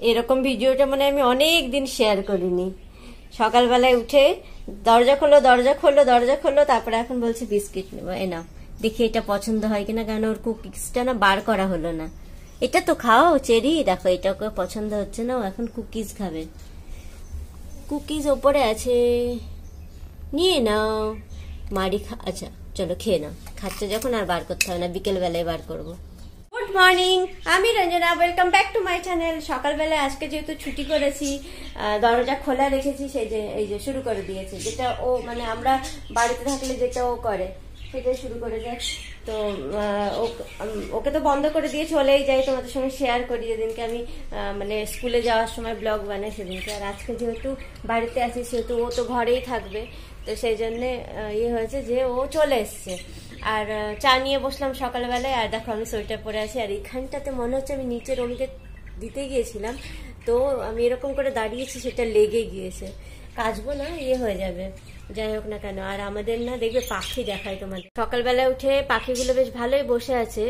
এরকম ভিডিওটা মানে আমি অনেক দিন শেয়ার করিনি। সকালবেলায় উঠে দরজা খোলো দরজা খোলো দরজা খোলো, তারপরে এখন বলছে বিস্কিট নেবো, এ নাও দেখি এটা পছন্দ হয় কিনা, কারণ ওর কুকিজটা না বার করা হলো না। এটা তো খাও চেরি, দেখো এটা ওকে পছন্দ হচ্ছে না, ও এখন কুকিজ খাবে। কুকিজ ওপরে আছে, নিয়ে নাও মারি আচ্ছা চলো খেয়ে নাও, খাচ্ছে যখন আর বার করতে হবে না, বিকেল বেলায় বার করবো। গুড মর্নিং, আমি Ranjana, welcome back to my channel. সকালবেলা আজকে যেহেতু ছুটি করেছি, দরজা খোলা রেখেছি, সেই যে এই যে শুরু করে দিয়েছে, যেটা ও মানে আমরা বাড়িতে থাকলে যেটা ও করে সেটাই শুরু করে যায়। তো ওকে তো বন্ধ করে দিয়ে চলেই যাই, তোমাদের সঙ্গে শেয়ার করি যেদিনকে আমি মানে স্কুলে যাওয়ার সময় ব্লগ বানাই সেদিনকে। আর আজকে যেহেতু বাড়িতে আছি সেহেতু ও তো ঘরেই থাকবে, তো সেই জন্যে ইয়ে হয়েছে যে ও চলে এসছে। আর চা নিয়ে বসলাম সকালবেলায়, আর দেখো আমি সোয়েটার পরে আছি, আর এখানটাতে মনে হচ্ছে আমি নিচে রমিকে দিতে গিয়েছিলাম, তো আমি এরকম করে দাঁড়িয়েছি, সেটা লেগে গিয়েছে, কাচবো না ইয়ে হয়ে যাবে, যাই হোক না কেন। আর আমাদের না দেখবে পাখি দেখায় তোমাদের, সকালবেলা উঠে পাখিগুলো বেশ ভালোই বসে আছে,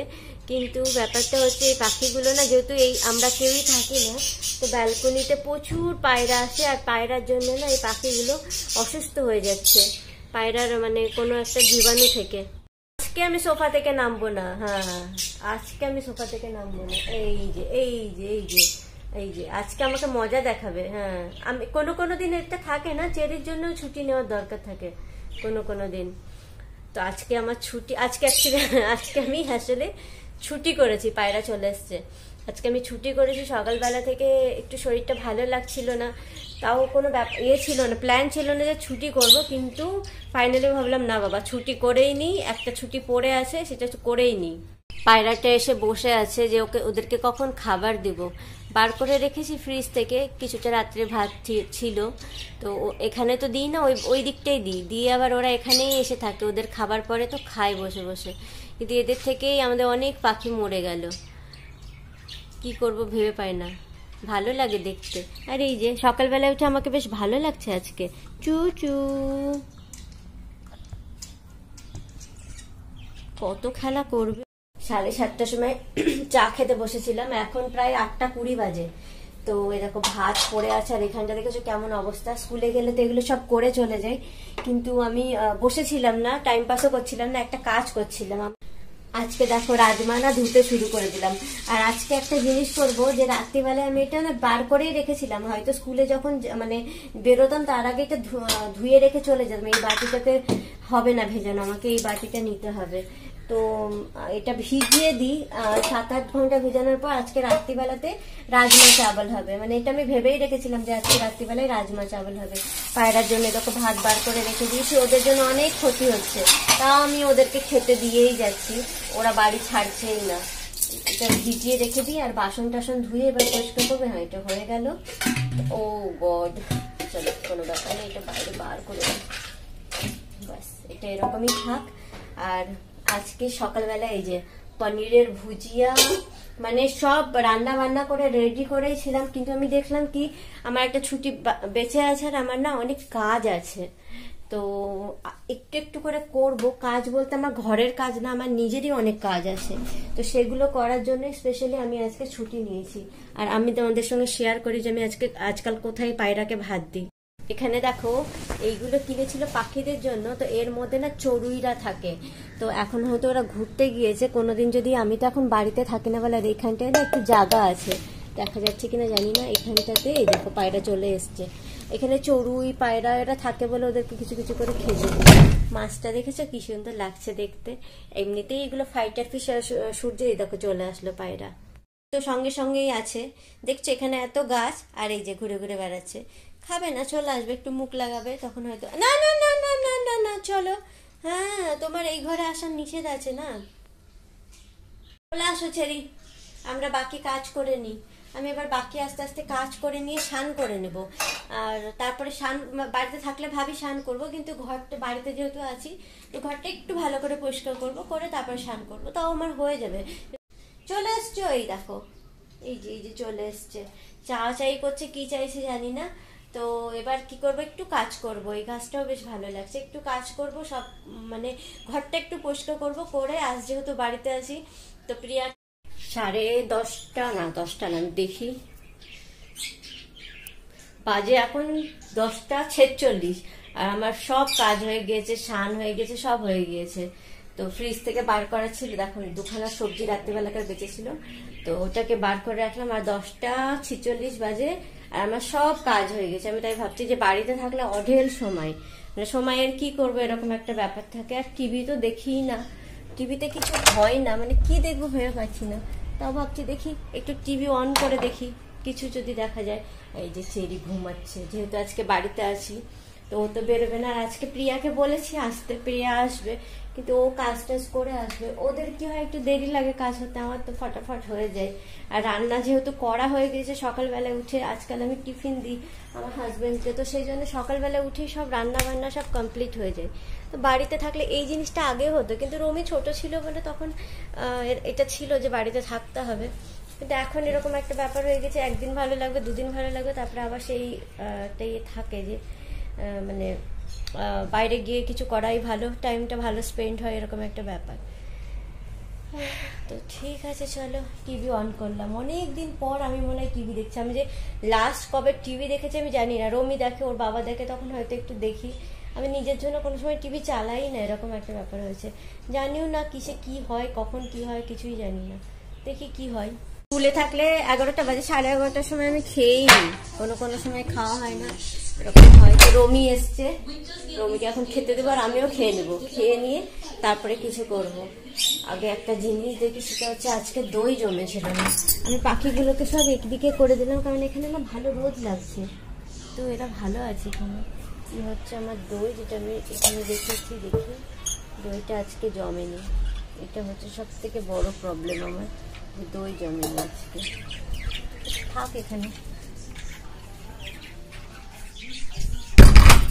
কিন্তু ব্যাপারটা হচ্ছে এই পাখিগুলো না, যেহেতু এই আমরা কেউই থাকি না, তো ব্যালকনিতে প্রচুর পায়রা আসে, আর পায়রার জন্য না এই পাখিগুলো অসুস্থ হয়ে যাচ্ছে, পায়রার মানে কোনো একটা জীবাণু থেকে। আজকে আমি সোফা থেকে নামবো না, হ্যাঁ আজকে আমি সোফা থেকে নামবো না, এই যে এই যে এই যে এই যে আজকে আমাকে মজা দেখাবে। হ্যাঁ আমি কোনো দিন এটা থাকে না, চেরির জন্য ছুটি নেওয়ার দরকার থাকে কোনো দিন, তো আজকে আমার ছুটি, আজকে আজকে আমি আসলে ছুটি করেছি, পায়রা চলে এসছে, আজকে আমি ছুটি করেছি। সকালবেলা থেকে একটু শরীরটা ভালো লাগছিল না, তাও কোনো ইয়ে ছিল না, প্ল্যান ছিল না যে ছুটি করব, কিন্তু ফাইনালি ভাবলাম না বাবা ছুটি করেই নিই, একটা ছুটি পড়ে আছে সেটা করেই নিই। পায়রাটা এসে বসে আছে যে ওদেরকে কখন খাবার দেব, বার করে রেখেছি ফ্রিজ থেকে, কিছুটা রাত্রে ভাত ছিল, তো এখানে তো দিই না, ওই দিকটাই দিয়ে আবার ওরা এখানেই এসে থাকে, ওদের খাবার পরে তো খায় বসে বসে, কিন্তু এদের থেকেই আমাদের অনেক পাখি মরে গেল, কি করব ভেবে পাই না, ভালো লাগে দেখতে। আর এই যে সকালবেলায় উঠে আমাকে বেশ ভালো লাগছে আজকে, চু চু কত খেলা করবে। 7:30টার সময় চা খেতে বসেছিলাম, এখন প্রায় 8:20 বাজে, তো এরকম ভাত পড়ে আছে, আর এখানটা দেখেছো কেমন অবস্থা, স্কুলে গেলে তো এগুলো সব করে চলে যায়, কিন্তু আমি বসেছিলাম না, টাইম পাসও করছিলাম না, একটা কাজ করছিলাম। আজকে দেখো রাজমা না ধুতে শুরু করে দিলাম, আর আজকে একটা জিনিস করবো, যে রাত্রিবেলায় আমি এটা না বার করেই রেখেছিলাম, হয়তো স্কুলে যখন মানে বেরোতাম তার আগে এটা ধুয়ে রেখে চলে যেতাম, এই বাটিটাতে হবে না ভেজানো, আমাকে এই বাটিটা নিতে হবে, তো এটা ভিজিয়ে দিই, 7-8 ঘন্টা ভেজানোর পর আজকে রাত্রিবেলাতে রাজমা চাবল হবে, মানে এটা আমি ভেবেই রেখেছিলাম যে আজকে রাত্রিবেলায় রাজমা চাবল হবে। পায়রার জন্য দেখো ভাত বার করে রেখে দিয়েছি, ওদের জন্য অনেক ক্ষতি হচ্ছে, তাও আমি ওদেরকে খেতে দিয়েই যাচ্ছি, ওরা বাড়ি ছাড়ছেই না, এটা ভিজিয়ে রেখে দিই। আর বাসন টাসন ধুয়ে এবার পরিষ্কার করবে, হ্যাঁ এটা হয়ে গেল, ও গড চলো কোনো ব্যাপার নেই, এটা বাইরে বার করে বাস, এটা এরকমই থাক। আর আজকে সকালবেলা এই যে পনিরের ভুজিয়া, মানে সব রান্না বান্না করে রেডি করেই ছিলাম, কিন্তু আমি দেখলাম কি আমার একটা ছুটি বেঁচে আছে, আর আমার না অনেক কাজ আছে, তো একটু একটু করে করব, কাজ বলতে আমার ঘরের কাজ না, আমার নিজেরই অনেক কাজ আছে, তো সেগুলো করার জন্য স্পেশালি আমি আজকে ছুটি নিয়েছি। আর আমি তোমাদের সঙ্গে শেয়ার করি যে আমি আজকাল কোথায় পায়রাকে ভাত দিই। এখানে দেখো এইগুলো কিনেছিল পাখিদের জন্য, তো এর মধ্যে না চড়ুইরা থাকে, তো এখন হয়তো ওরা ঘুরতে গিয়েছে, কোনোদিন যদি, আমি তো এখন বাড়িতে থাকি না বলে, আর এইখানটায় না একটু জায়গা আছে, দেখা যাচ্ছে কিনা জানি না, এখানটাতে এই দেখো পায়রা চলে এসছে, এখানে চড়ুই পায়রা এরা থাকে বলে ওদেরকে কিছু কিছু করে খেতে। মাছটা দেখেছো কি সুন্দর লাগছে দেখতে, এমনিতেই এগুলো ফাইটার ফিশ, সূর্যেই দেখো চলে আসলো পায়রা, তো সঙ্গে সঙ্গেই আছে, দেখছো এখানে এত গাছ, আর এই যে ঘুরে ঘুরে বেড়াচ্ছে, খাবে না চলে আসবে, একটু মুখ লাগাবে, তখন হয়তো না না না না না না না চলো, হ্যাঁ তোমার এই ঘরে আসার নিষেধ আছে না, চলে আসো ছেড়ি, আমরা বাকি কাজ করে নিই, আমি এবার বাকি আস্তে আস্তে কাজ করে নিয়ে স্নান করে নেব, আর তারপরে স্নান বাড়িতে থাকলে ভাবি স্নান করব, কিন্তু ঘরটা বাড়িতে যেহেতু আছি, তো ঘরটা একটু ভালো করে পরিষ্কার করব, করে তারপরে স্নান করবো, তাও আমার হয়ে যাবে। চলে এসছো এই দেখো, এই যে চলে এসছে, চাই করছে, কি চাইছে জানি না, তো এবার কি করব, একটু কাজ করব, এই কাজটাও বেশ ভালো লাগছে, একটু কাজ করব, সব মানে ঘরটা একটু পরিষ্কার করব, করে আজ যেহেতু বাড়িতে আছি, তো প্রিয়া 10:30 না 10টা না দেখি বাজে এখন 10:46 আর আমার সব কাজ হয়ে গিয়েছে, স্নান হয়ে গেছে, সব হয়ে গিয়েছে। তো ফ্রিজ থেকে বার করা ছিল, দেখুন 2খানা সবজি রাত্রিবেলাকার বেঁচেছিল, তো ওটাকে বার করে রাখলাম। আর 10:46 বাজে আর আমার সব কাজ হয়ে গেছে। আমি তাই ভাবছি যে বাড়িতে থাকলে অঢেল সময়, মানে সময়ের কি করবো এরকম একটা ব্যাপার থাকে। আর টিভি তো দেখিই না, টিভিতে কিছু হয় না, মানে কি দেখবো ভেবে পাচ্ছি না। তাও ভাবছি দেখি একটু টিভি অন করে দেখি, কিছু যদি দেখা যায়। এই যে চেরি ঘুমাচ্ছে, যেহেতু আজকে বাড়িতে আছি তো ও তো বেরোবে না। আর আজকে প্রিয়াকে বলেছি আসতে, প্রিয়া আসবে, কিন্তু ও কাজ টাজ করে আসবে। ওদের কি হয় একটু দেরি লাগে কাজ হতে, আমার তো ফটাফট হয়ে যায়। আর রান্না যেহেতু করা হয়ে গেছে সকালবেলায় উঠে, আজকাল আমি টিফিন দিই আমার হাজবেন্ডকে, তো সেই জন্য সকালবেলায় উঠেই সব রান্না বান্না সব কমপ্লিট হয়ে যায়। তো বাড়িতে থাকলে এই জিনিসটা আগে হতো, কিন্তু রমি ছোট ছিল বলে তখন এটা ছিল যে বাড়িতে থাকতে হবে। কিন্তু এখন এরকম একটা ব্যাপার হয়ে গেছে, একদিন ভালো লাগবে, দুদিন ভালো লাগবে, তারপরে আবার সেইটাই থাকে যে মানে বাইরে গিয়ে কিছু করাই ভালো, টাইমটা ভালো স্পেন্ড হয়, এরকম একটা ব্যাপার। তো ঠিক আছে, চলো টিভি অন করলাম। অনেক দিন পর আমি মনে হয় টিভি দেখছি। আমি যে লাস্ট কবে টিভি দেখেছি আমি জানি না। রমি দেখে, ওর বাবা দেখে, তখন হয়তো একটু দেখি। আমি নিজের জন্য কোনো সময় টিভি চালাই না, এরকম একটা ব্যাপার হয়েছে। জানিও না কিসে কি হয়, কখন কি হয় কিছুই জানি না, দেখি কি হয়। স্কুলে থাকলে 11টা বাজে, 11:30টার সময় আমি খেয়েই নিই, কোনো সময় খাওয়া হয় না, এরকম হয়। তো রমি এসছে, রমিকে এখন খেতে দেবো আর আমিও খেয়ে নেবো, খেয়ে নিয়ে তারপরে কিছু করব। আগে একটা জিনিস দেখি, সেটা হচ্ছে আজকে দই জমেছিল না, আমি পাখিগুলোকে সব একদিকে করে দিলাম, কারণ এখানে না ভালো রোদ লাগছে, তো এরা ভালো আছে এখানে। কি হচ্ছে আমার দই, যেটা আমি এখানে রেখেছি, দেখি দইটা আজকে জমেনি। এটা হচ্ছে সব থেকে বড় প্রবলেম আমার, দই জমেনি আজকে। থাক এখানে।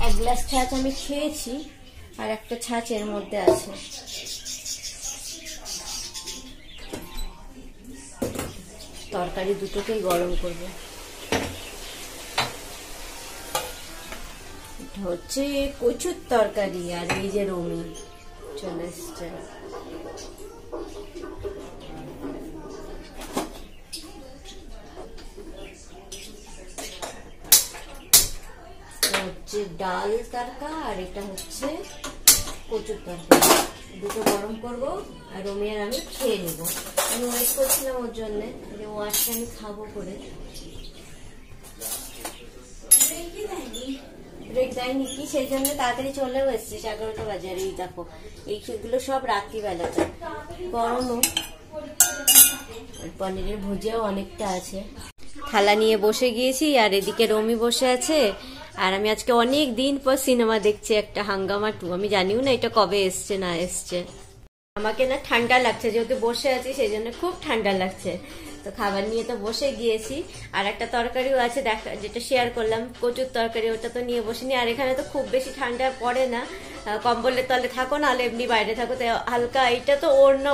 1 গ্লাস ছাঁচ আমি খেয়েছি, আর একটা ছাঁচ এর মধ্যে আছে। তরকারি দুটোকেই গরম করব। এটা হচ্ছে কচুর তরকারি, আর এই যে রমি চলে এসছে। হচ্ছে ডাল তরকা, আর এটা হচ্ছে কচুর তরকারি। দুটো গরম করবো আর রমি আর আমি খেয়ে নেব। আমি ওয়েট করছিলাম ওর জন্য, যে ও আজকে আমি খাবো করে। ব্রেক দেয়নি কি, সেই জন্য তাড়াতাড়ি চলেও এসছে। 11টা বাজে। আর এই দেখো এইগুলো সব রাত্রিবেলাটা গরমও। পনিরের ভুজিয়াও অনেকটা আছে। থালা নিয়ে বসে গিয়েছি, আর এদিকে রমি বসে আছে। আর আমি আজকে অনেক দিন পর সিনেমা দেখছি, একটা হাঙ্গামা 2। আমি জানিও না এটা কবে এসছে না এসছে। আমাকে না ঠান্ডা লাগছে, যেহেতু বসে আছি সেই জন্য খুব ঠান্ডা লাগছে। তো খাবার নিয়ে তো বসে গিয়েছি, আর একটা তরকারিও আছে দেখা, যেটা শেয়ার করলাম কচুর তরকারি, ওটা তো নিয়ে বসিনি। আর এখানে তো খুব বেশি ঠান্ডা পড়ে না, কম্বলের তলে থাকো না হলে এমনি বাইরে থাকো, তো হালকা এটা তো ওড়না,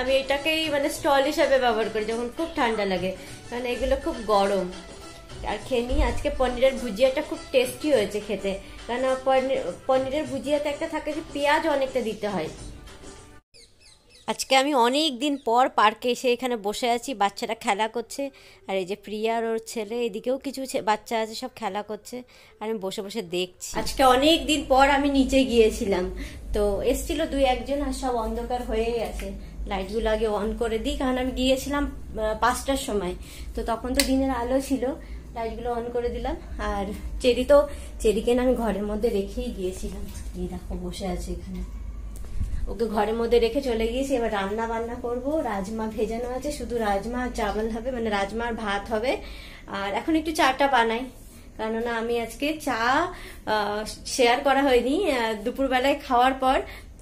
আমি এটাকেই মানে স্টল হিসাবে ব্যবহার করি যখন খুব ঠান্ডা লাগে, কারণ এগুলো খুব গরম। আর খেয়ে নিই। আজকে পনিরের ভুজিয়াটা খুব টেস্টি হয়েছে খেতে, কারণ পনিরের ভুজিয়াতে একটা থাকে যে পেঁয়াজ অনেকটা দিতে হয়। আজকে আমি অনেক দিন পর পার্কে এসে এখানে বসে আছি, বাচ্চারা খেলা করছে। আর এই যে প্রিয়া আর ওর ছেলে, এদিকেও কিছু বাচ্চা আছে, সব খেলা করছে, আর আমি বসে বসে দেখছি। আজকে অনেক দিন পর আমি নিচে গিয়েছিলাম, তো এসছিল 2-1 জন, আর সব অন্ধকার হয়েই আছে। লাইটগুলো আগে অন করে দিই, কারণ আমি গিয়েছিলাম 5টার সময়, তো তখন তো দিনের আলো ছিল। লাইটগুলো অন করে দিলাম। আর চেরিকে না আমি ঘরের মধ্যে রেখেই গিয়েছিলাম। এই দেখো বসে আছে এখানে, ওকে ঘরের মধ্যে রেখে চলে গিয়েছি। এবার রান্না বান্না করব। রাজমা ভেজানো আছে, শুধু রাজমা আর চাওয়াল হবে, মানে রাজমা আর ভাত হবে। আর এখন একটু চাটা বানাই, কেননা আমি আজকে চা শেয়ার করা হয়নি। দুপুরবেলায় খাওয়ার পর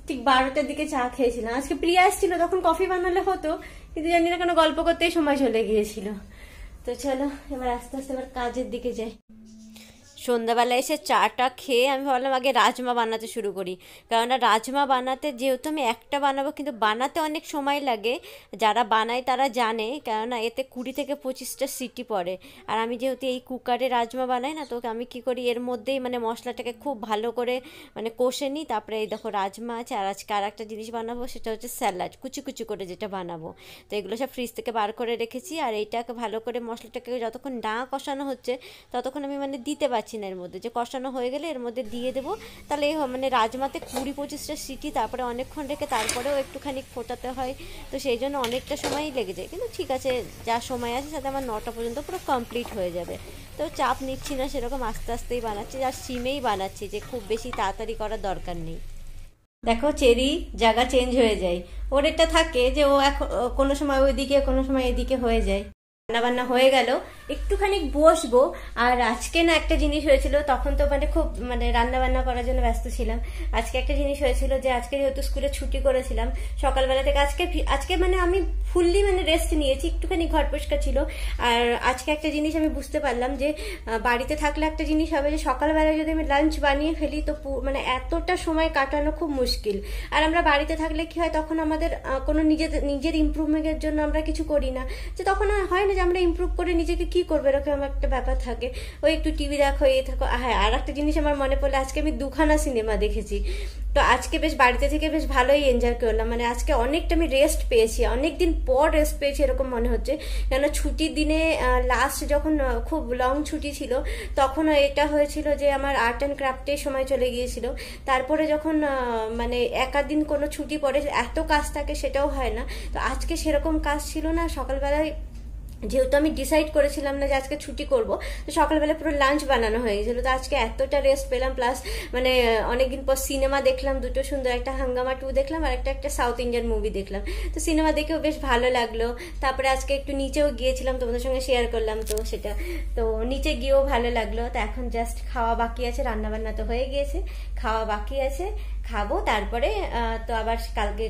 ঠিক 12টার দিকে চা খেয়েছিলাম। আজকে প্রিয়া এসেছিল, তখন কফি বানালে হতো, কিন্তু জানি না কেন গল্প করতেই সময় চলে গিয়েছিল। তো চলো এবার আস্তে আস্তে এবার কাজের দিকে যাই। সন্ধ্যাবেলা এসে চাটা খেয়ে আমি ভাবলাম আগে রাজমা বানাতে শুরু করি, কেননা রাজমা বানাতে যেহেতু আমি একটা বানাবো কিন্তু বানাতে অনেক সময় লাগে, যারা বানায় তারা জানে, কেননা এতে 20 থেকে 25টা সিটি পড়ে। আর আমি যেহেতু এই কুকারে রাজমা বানাই না, তো আমি কি করি এর মধ্যেই মানে মশলাটাকে খুব ভালো করে মানে কষে নিই। তারপরে এই দেখো রাজমা আছে, আর আজকে আর একটা জিনিস বানাবো, সেটা হচ্ছে স্যালাড, কুচি কুচি করে যেটা বানাবো। তো এগুলো সব ফ্রিজ থেকে বার করে রেখেছি, আর এইটাকে ভালো করে মশলাটাকে যতক্ষণ না কষানো হচ্ছে ততক্ষণ আমি মানে দিতে পারছি না, এর মধ্যে যে কষানো হয়ে গেলে এর মধ্যে দিয়ে দেবো। তাহলে মানে রাজমাতে 20-25টা সিটি, তারপরে অনেকক্ষণ রেখে তারপরেও একটুখানি ফোটাতে হয়, তো সেই জন্য অনেকটা সময়ই লেগে যায়। কিন্তু ঠিক আছে, যা সময় আছে সাথে আমার 9টা পর্যন্ত পুরো কমপ্লিট হয়ে যাবে। তো চাপ নিচ্ছি না সেরকম, আস্তে আস্তেই বানাচ্ছি, আর সিমেই বানাচ্ছি, যে খুব বেশি তাড়াতাড়ি করার দরকার নেই। দেখো চেরি জায়গা চেঞ্জ হয়ে যায়, ওর এটা থাকে যে ও এখন কোনো সময় ওইদিকে কোনো সময় এদিকে হয়ে যায়। রান্না বান্না হয়ে গেল, একটুখানি বসবো। আর আজকে না একটা জিনিস হয়েছিল, তখন তো মানে খুব মানে রান্না বান্না করার জন্য ব্যস্ত ছিলাম। আজকে একটা জিনিস হয়েছিল যে আজকে যেহেতু স্কুলে ছুটি করেছিলাম সকালবেলা থেকে, আজকে মানে আমি ফুললি মানে রেস্ট নিয়েছি, একটুখানি ঘর পরিষ্কার ছিল। আর আজকে একটা জিনিস আমি বুঝতে পারলাম যে বাড়িতে থাকলে একটা জিনিস হবে যে সকালবেলা যদি আমি লাঞ্চ বানিয়ে ফেলি তো মানে এতটা সময় কাটানো খুব মুশকিল। আর আমরা বাড়িতে থাকলে কি হয়, তখন আমাদের কোনো নিজের ইমপ্রুভমেন্টের জন্য আমরা কিছু করি না, যে তখন হয় না যে আমরা ইমপ্রুভ করে নিজেকে কি করবো, এরকম একটা ব্যাপার থাকে। ওই একটু টিভি দেখো, এই থাকো। হ্যাঁ, আর একটা জিনিস আমার মনে পড়লে, আজকে আমি 2খানা সিনেমা দেখেছি। তো আজকে বেশ বাড়িতে থেকে বেশ ভালোই এনজয় করলাম, মানে আজকে অনেকটা আমি রেস্ট পেয়েছি, অনেকদিন পর রেস্ট পেয়েছি এরকম মনে হচ্ছে। কেন ছুটির দিনে লাস্ট যখন খুব লং ছুটি ছিল তখন এটা হয়েছিল যে আমার আর্ট অ্যান্ড ক্রাফটের সময় চলে গিয়েছিল। তারপরে যখন মানে একাদিন কোনো ছুটি পড়ে এত কাজ থাকে সেটাও হয় না। তো আজকে সেরকম কাজ ছিল না, সকালবেলায় যেহেতু আমি ডিসাইড করেছিলাম না যে আজকে ছুটি করব, তো সকালবেলা পুরো লাঞ্চ বানানো হয়ে গেছিল। তো আজকে এতটা রেস্ট পেলাম, প্লাস মানে অনেকদিন পর সিনেমা দেখলাম দুটো সুন্দর, একটা হাঙ্গামা 2 দেখলাম আর একটা সাউথ ইন্ডিয়ান মুভি দেখলাম। তো সিনেমা দেখেও বেশ ভালো লাগলো। তারপরে আজকে একটু নিচেও গিয়েছিলাম, তোমাদের সঙ্গে শেয়ার করলাম তো সেটা, তো নিচে গিয়েও ভালো লাগলো। তো এখন জাস্ট খাওয়া বাকি আছে, রান্না বান্না তো হয়ে গিয়েছে, খাওয়া বাকি আছে, খাবো। তারপরে তো আবার কালকে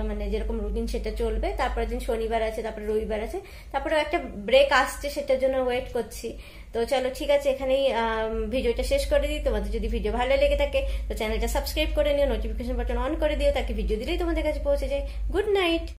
মানে যেরকম রুটিন সেটা চলবে। তারপরে দিন শনিবার আছে, তারপরে রবিবার আছে, তারপরে একটা ব্রেক আসছে, সেটার জন্য ওয়েট করছি। তো চলো ঠিক আছে, এখানেই ভিডিওটা শেষ করে দিই। তোমাদের যদি ভিডিও ভালো লেগে থাকে তো চ্যানেলটা সাবস্ক্রাইব করে নিও, নোটিফিকেশন বাটন অন করে দিও, তাকে ভিডিও দিলেই তোমাদের কাছে পৌঁছে যায়। Good night.